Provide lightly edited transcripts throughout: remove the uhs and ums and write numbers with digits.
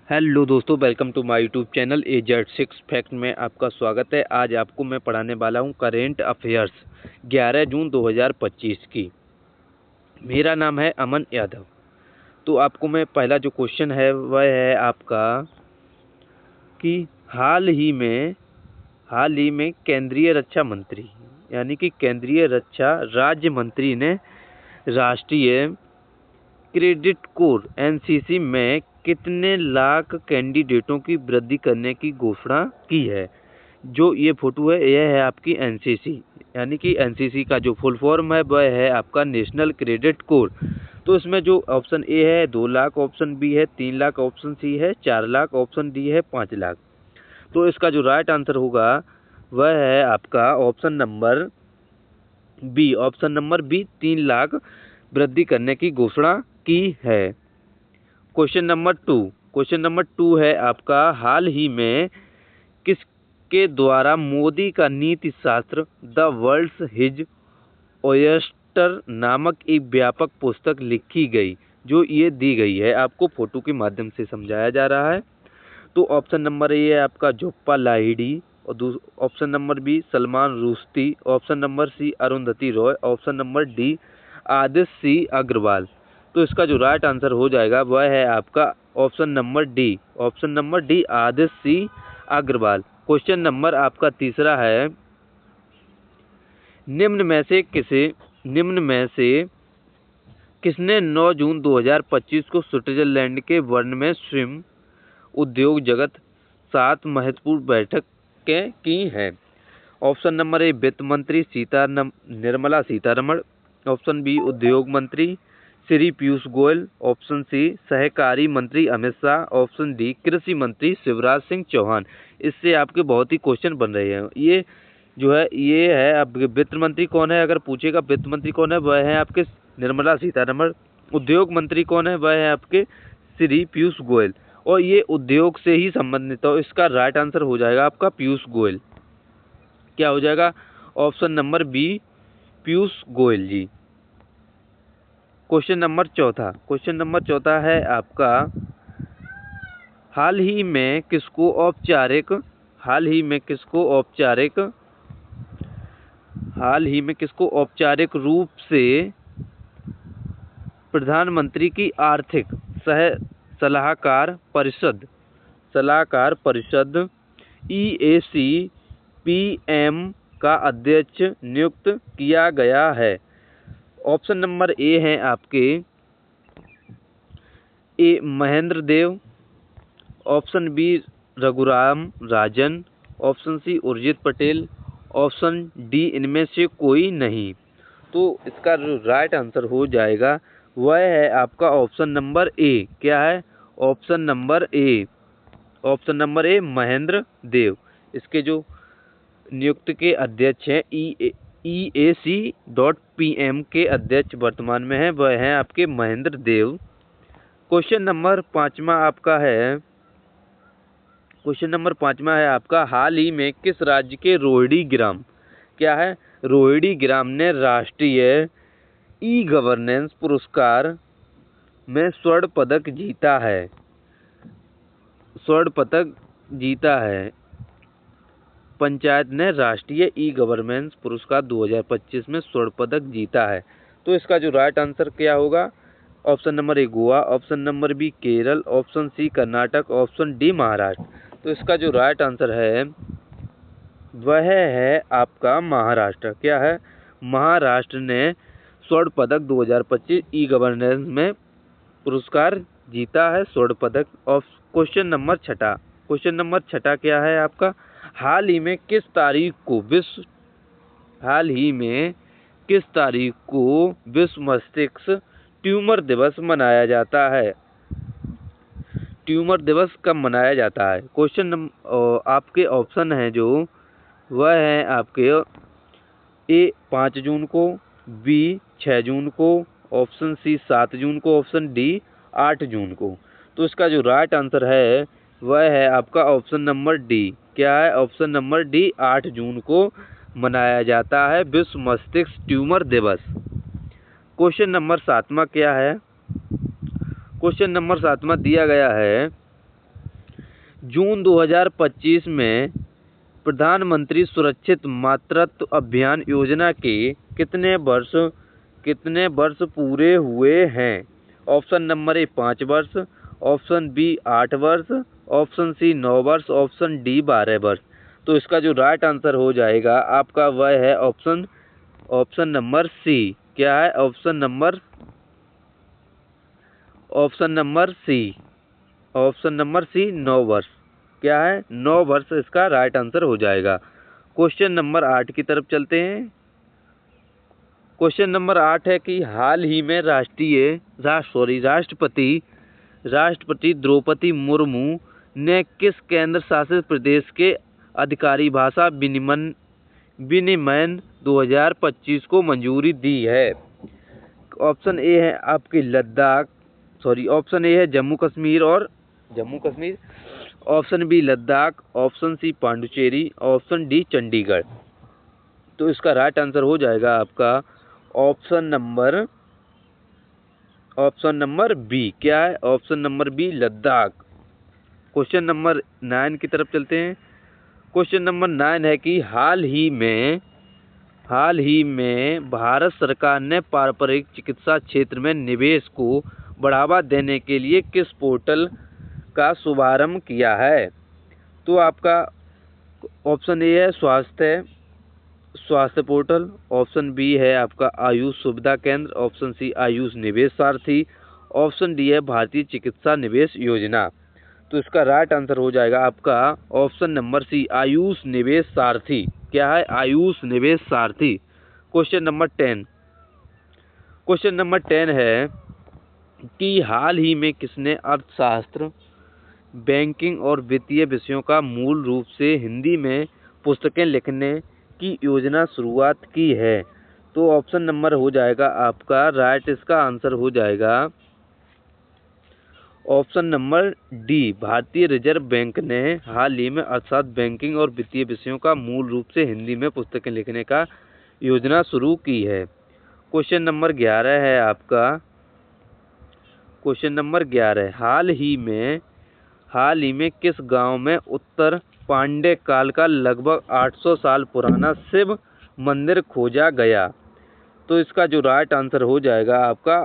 Hello दोस्तों, welcome to my YouTube channel AZ6 fact में आपका स्वागत है। आज आपको मैं पढ़ाने वाला हूं करेंट अफेयर्स 11 जून 2025 की। मेरा नाम है अमन यादव। तो आपको मैं पहला जो क्वेश्चन है वह है आपका कि हाल ही में केंद्रीय रक्षा मंत्री यानी कि केंद्रीय रक्षा राज्य मंत्री ने राष्ट्रीय क्रेडिट कोर NCC में कितने लाख कैंडिडेटों की वृद्धि करने की घोषणा की है। जो ये फोटो है यह है आपकी NCC यानी कि NCC का जो फुल फॉर्म है वह है आपका नेशनल क्रेडिट कोर। तो इसमें जो ऑप्शन ए है 2 लाख, ऑप्शन बी है 3 लाख, ऑप्शन सी है 4 लाख, ऑप्शन डी है 5 लाख। तो इसका जो राइट आंसर होगा वह है आपका ऑप्शन नंबर बी 3 लाख वृद्धि करने की घोषणा की है। क्वेश्चन नंबर टू है आपका हाल ही में किसके द्वारा मोदी का नीति शास्त्र द वर्ल्ड्स हिज ओयस्टर नामक एक व्यापक पुस्तक लिखी गई। जो ये दी गई है आपको फोटो के माध्यम से समझाया जा रहा है। तो ऑप्शन नंबर ए है आपका झोप्पा लाहिड़ी, और option number B Salman Rushdie, option number C Arundhati Roy, option number D Aditya C Agrawal. तो इसका जो राइट आंसर हो जाएगा वह है आपका option number D Aditya C Agarwal. Question number आपका तीसरा है निम्न में से किसने 9 जून 2025 को स्विट्जरलैंड के बर्न में स्विम उद्योग जगत 7 महत्वपूर्ण बैठकें की हैं। ऑप्शन नंबर ए वित्त मंत्री निर्मला सीतारमण, ऑप्शन बी उद्योग मंत्री श्री पीयूष गोयल, ऑप्शन सी सहकारी मंत्री अमित शाह, ऑप्शन डी कृषि मंत्री शिवराज सिंह चौहान। इससे आपके बहुत ही क्वेश्चन बन रहे हैं। ये जो है ये है आपके वित्त मंत्री कौन है, अगर पूछेगा वित्त मंत्री कौन है वह है आपके निर्मला सीतारमण। उद्योग मंत्री कौन है वह है आपके श्री पीयूष गोयल, और ये उद्योग से ही संबंधित है। इसका राइट आंसर हो जाएगा आपका पीयूष गोयल। क्या हो जाएगा? Option number B Piyush Goyal ji. Question number चौथा है आपका हाल ही में किसको औपचारिक रूप से प्रधानमंत्री की आर्थिक सलाहकार परिषद EAC-PM का अध्यक्ष नियुक्त किया गया है। ऑप्शन नंबर ए हैं आपके A Mahendra Dev, option B Raghuram Rajan, option C Urjit Patel, option D इनमें से कोई नहीं। तो इसका जो राइट आंसर हो जाएगा वह है आपका ऑप्शन नंबर ए। क्या है? ऑप्शन नंबर ए महेंद्र देव। इसके जो नियुक्त के अध्यक्ष हैं EAC.PM के अध्यक्ष वर्तमान में है वह हैं आपके महेंद्र देव। क्वेश्चन नंबर पाँचवा है आपका हाल ही में किस राज्य के रोहिणी ग्राम ने राष्ट्रीय ई-गवर्नेंस पुरस्कार में स्वर्ण पदक जीता है। पंचायत ने राष्ट्रीय ई-गवर्नेंस पुरस्कार 2025 में स्वर्ण पदक जीता है। तो इसका जो राइट आंसर क्या होगा? Option number A Goa, option number B Kerala, option C Karnataka, option D Maharashtra. तो इसका जो राइट आंसर है वह है आपका महाराष्ट्र। क्या है? महाराष्ट्र ने स्वर्ण पदक 2025 ई-गवर्नेंस में पुरस्कार जीता है, स्वर्ण पदक। और क्वेश्चन नंबर छठा क्या है आपका हाल ही में किस तारीख को विश्व मस्तिष्क ट्यूमर दिवस मनाया जाता है? ट्यूमर दिवस कब मनाया जाता है? आपके ऑप्शन हैं जो वह है आपके ए 5 जून को, बी 6 जून को, ऑप्शन सी 7 जून को, ऑप्शन डी 8 जून को। तो इसका जो राइट आंसर है वह है आपका ऑप्शन नंबर डी। क्या है? ऑप्शन नंबर डी 8 जून को मनाया जाता है विश्व मस्तिष्क ट्यूमर दिवस। क्वेश्चन नंबर 7वां क्या है? क्वेश्चन नंबर 7वां दिया गया है जून 2025 में प्रधानमंत्री सुरक्षित मातृत्व अभियान योजना के कितने वर्ष पूरे हुए हैं? ऑप्शन नंबर ए 5 वर्ष, ऑप्शन बी 8 वर्ष, ऑप्शन सी 9 वर्ष, ऑप्शन डी 12 वर्ष। तो इसका जो राइट आंसर हो जाएगा आपका वह है ऑप्शन नंबर सी। क्या है? ऑप्शन नंबर सी 9 वर्ष। क्या है? 9 वर्ष इसका राइट आंसर हो जाएगा। क्वेश्चन नंबर 8 की तरफ चलते हैं। क्वेश्चन नंबर 8 है कि हाल ही में राष्ट्रपति द्रौपदी मुर्मू ने किस केंद्र शासित प्रदेश के अधिकारी भाषा विनिमय 2025 को मंजूरी दी है? ऑप्शन ए है आपकी ऑप्शन ए है Jammu Kashmir, option B Ladakh, option C Pondicherry, option D Chandigarh. तो इसका राइट आंसर हो जाएगा आपका ऑप्शन नंबर बी। क्या है? Option number B Ladakh. Question number 9 की तरफ चलते हैं। क्वेश्चन नंबर 9 है कि हाल ही में भारत सरकार ने पारंपरिक चिकित्सा क्षेत्र में निवेश को बढ़ावा देने के लिए किस पोर्टल का शुभारंभ किया है? तो आपका ऑप्शन ए है स्वास्थ्य पोर्टल, ऑप्शन बी है आपका आयुष सुविधा केंद्र, ऑप्शन सी आयुष निवेश सारथी, ऑप्शन डी है भारतीय चिकित्सा निवेश योजना। तो इसका राइट आंसर हो जाएगा आपका ऑप्शन नंबर सी आयुष निवेश सारथी। क्या है? आयुष निवेश सारथी। क्वेश्चन नंबर 10 है कि हाल ही में किसने अर्थशास्त्र, बैंकिंग और वित्तीय विषयों का मूल रूप से हिंदी में पुस्तकें लिखने की योजना शुरुआत की है? तो ऑप्शन नंबर हो जाएगा आपका राइट, इसका आंसर हो जाएगा ऑप्शन नंबर डी। भारतीय रिजर्व बैंक ने हाल ही में अर्थशास्त्र, बैंकिंग और वित्तीय विषयों का मूल रूप से हिंदी में पुस्तकें लिखने का योजना शुरू की है। क्वेश्चन नंबर 11 है आपका। क्वेश्चन नंबर 11 हाल ही में किस गांव में उत्तर पांड्य काल का लगभग 800 साल पुराना शिव मंदिर खोजा गया? तो इसका जो राइट आंसर हो जाएगा आपका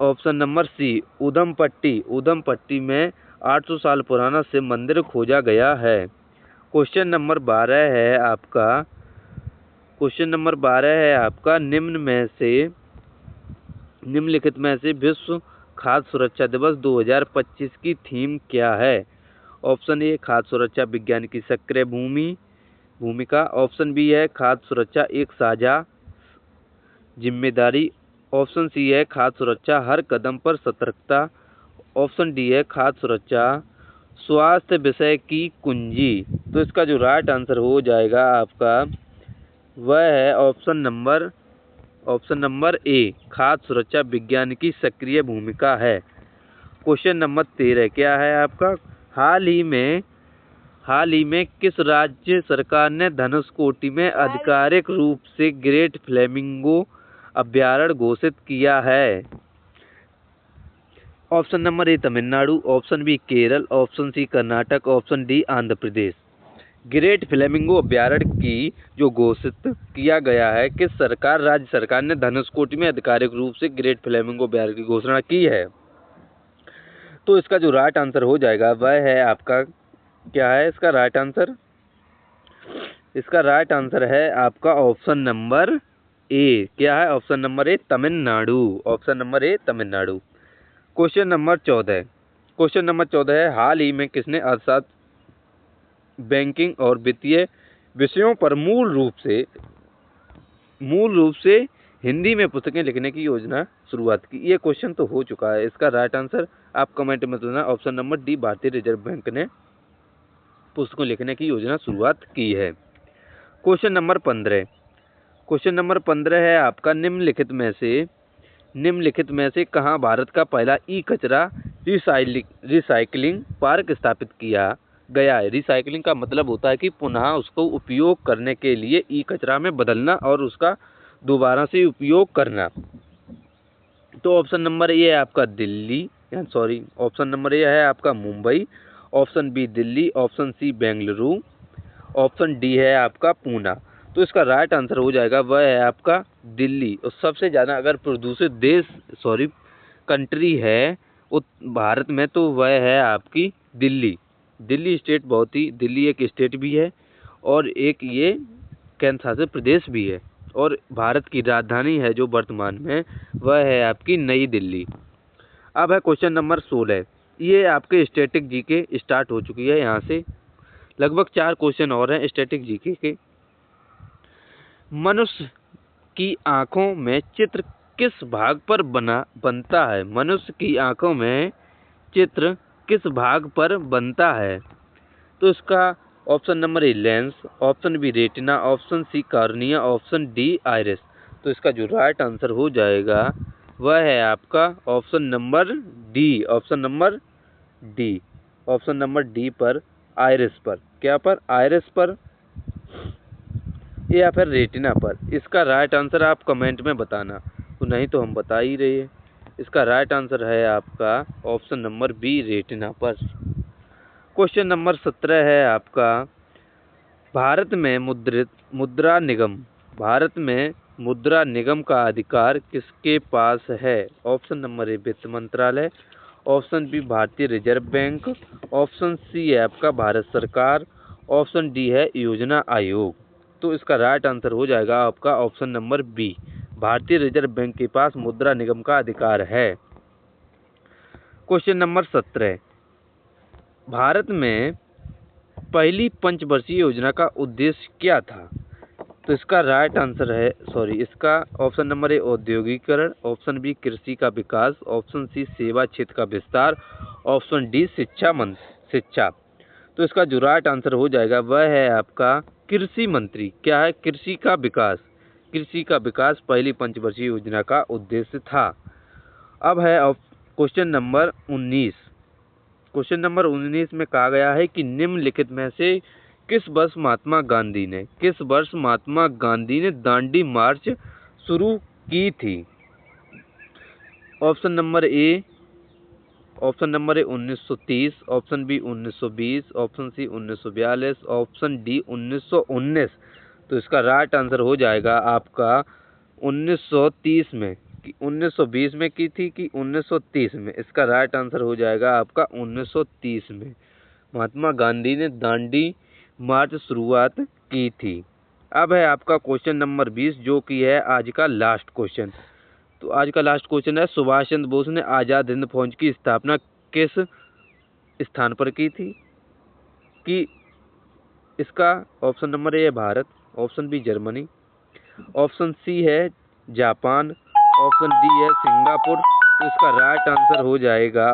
ऑप्शन नंबर सी उधमपट्टी में 800 साल पुराना शिव मंदिर खोजा गया है। क्वेश्चन नंबर 12 है आपका निम्नलिखित में से विश्व खाद्य सुरक्षा दिवस 2025 की थीम क्या है? ऑप्शन ए खाद्य सुरक्षा विज्ञान की सक्रिय भूमिका, ऑप्शन बी है खाद्य सुरक्षा एक साझा जिम्मेदारी, ऑप्शन सी है खाद्य सुरक्षा हर कदम पर सतर्कता, ऑप्शन डी है खाद्य सुरक्षा स्वास्थ्य विषय की कुंजी। तो इसका जो राइट आंसर हो जाएगा आपका वह है ऑप्शन नंबर ए खाद्य सुरक्षा विज्ञान की सक्रिय भूमिका है। क्वेश्चन नंबर 13 क्या है आपका? हाल ही में किस राज्य सरकार ने धनुषकोटी में आधिकारिक रूप से ग्रेट फ्लेमिंगो अभयारण्य घोषित किया है? Option number A Tamil Nadu, option B Kerala, option C Karnataka, option D Andhra Pradesh. Great flamingo अभयारण्य की जो घोषित किया गया है किस राज्य सरकार ने धनुषकोटी में आधिकारिक रूप से ग्रेट फ्लेमिंगो अभयारण्य की घोषणा की है? तो इसका जो राइट आंसर हो जाएगा वह है आपका, क्या है इसका राइट आंसर? इसका राइट आंसर है आपका ऑप्शन नंबर ए। क्या है? Option number A Tamil Nadu. Option number A Tamil Nadu. Question number 14 है हाल ही में किसने अर्थशास्त्र, बैंकिंग और वित्तीय विषयों पर मूल रूप से हिंदी में पुस्तकें लिखने की योजना शुरुआत की? ये क्वेश्चन तो हो चुका है। इसका राइट आंसर आप कमेंट में बताना। ऑप्शन नंबर डी भारतीय रिजर्व बैंक ने पुस्तकों लिखने की योजना शुरुआत की है। क्वेश्चन नंबर 15 है आपका निम्नलिखित में से कहाँ भारत का पहला ई कचरा रिसाइकलिंग पार्क स्थापित किया गया है? रिसाइकलिंग का मतलब होता है कि पुनः उसको उपयोग करने के लिए ई कचरा में बदलना और उसका दोबारा से उपयोग करना। तो ऑप्शन नंबर ए है आपका Delhi, sorry, option number A है आपका Mumbai, option B Delhi, option C Bengaluru, option D है आपका पूना। तो इसका राइट आंसर हो जाएगा वह है आपका दिल्ली। और सबसे ज़्यादा अगर प्रदूषित कंट्री है भारत में, तो वह है आपकी दिल्ली। दिल्ली स्टेट दिल्ली एक स्टेट भी है और एक ये केंद्र शासित प्रदेश भी है, और भारत की राजधानी है जो वर्तमान में, वह है आपकी नई दिल्ली। अब है क्वेश्चन नंबर 16। ये आपके स्टैटिक जीके स्टार्ट हो चुकी है। यहाँ से लगभग 4 क्वेश्चन और हैं स्टैटिक जीके के। मनुष्य की आंखों में चित्र किस भाग पर बनता है? मनुष्य की आंखों में चित्र किस भाग पर बनता है? तो इसका option number A lens, option B retina, option C cornea, option D iris. तो इसका जो राइट आंसर हो जाएगा वह है आपका option number D. Option number D पर, आइरिस पर। क्या पर? आइरिस पर या फिर रेटिना पर। इसका राइट आंसर आप कमेंट में बताना, तो नहीं तो हम बता ही रहे हैं। इसका राइट आंसर है आपका ऑप्शन नंबर बी रेटिना पर। क्वेश्चन नंबर 17 है आपका, भारत में मुद्रा निगम का अधिकार किसके पास है? ऑप्शन नंबर ए वित्त मंत्रालय, ऑप्शन बी भारतीय रिजर्व बैंक, ऑप्शन सी है आपका भारत सरकार, ऑप्शन डी है योजना आयोग। तो इसका राइट आंसर हो जाएगा आपका ऑप्शन नंबर बी, भारतीय रिजर्व बैंक के पास मुद्रा निगम का अधिकार है। क्वेश्चन नंबर 17, भारत में पहली पंचवर्षीय योजना का उद्देश्य क्या था? तो इसका राइट आंसर है, इसका ऑप्शन नंबर ए औद्योगिकरण, ऑप्शन बी कृषि का विकास, ऑप्शन सी सेवा क्षेत्र का विस्तार, ऑप्शन डी शिक्षा। तो इसका जो राइट आंसर हो जाएगा वह है आपका कृषि मंत्री। क्या है? कृषि का विकास पहली पंचवर्षीय योजना का उद्देश्य था। अब है क्वेश्चन नंबर 19। क्वेश्चन नंबर 19 में कहा गया है कि निम्नलिखित में से किस वर्ष महात्मा गांधी ने दांडी मार्च शुरू की थी? Option number A 1930, option B 1920, option C 1942, option D 1919। तो इसका राइट आंसर हो जाएगा आपका 1930 में। 1920 में की थी कि 1930 में? इसका राइट आंसर हो जाएगा आपका 1930 में महात्मा गांधी ने दांडी मार्च शुरुआत की थी। अब है आपका क्वेश्चन नंबर 20, जो कि है आज का लास्ट क्वेश्चन। तो आज का लास्ट क्वेश्चन है, सुभाष चंद्र बोस ने आज़ाद हिंद फौज की स्थापना किस स्थान पर की थी? कि इसका ऑप्शन नंबर ए है Bharat, option B Germany, option C है जापान, ऑप्शन डी है सिंगापुर। तो इसका राइट आंसर हो जाएगा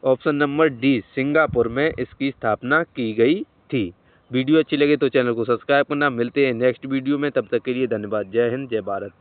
ऑप्शन नंबर डी, सिंगापुर में इसकी स्थापना की गई थी। वीडियो अच्छी लगे तो चैनल को सब्सक्राइब करना। मिलते हैं नेक्स्ट वीडियो में, तब तक के लिए धन्यवाद। जय हिंद, जय भारत।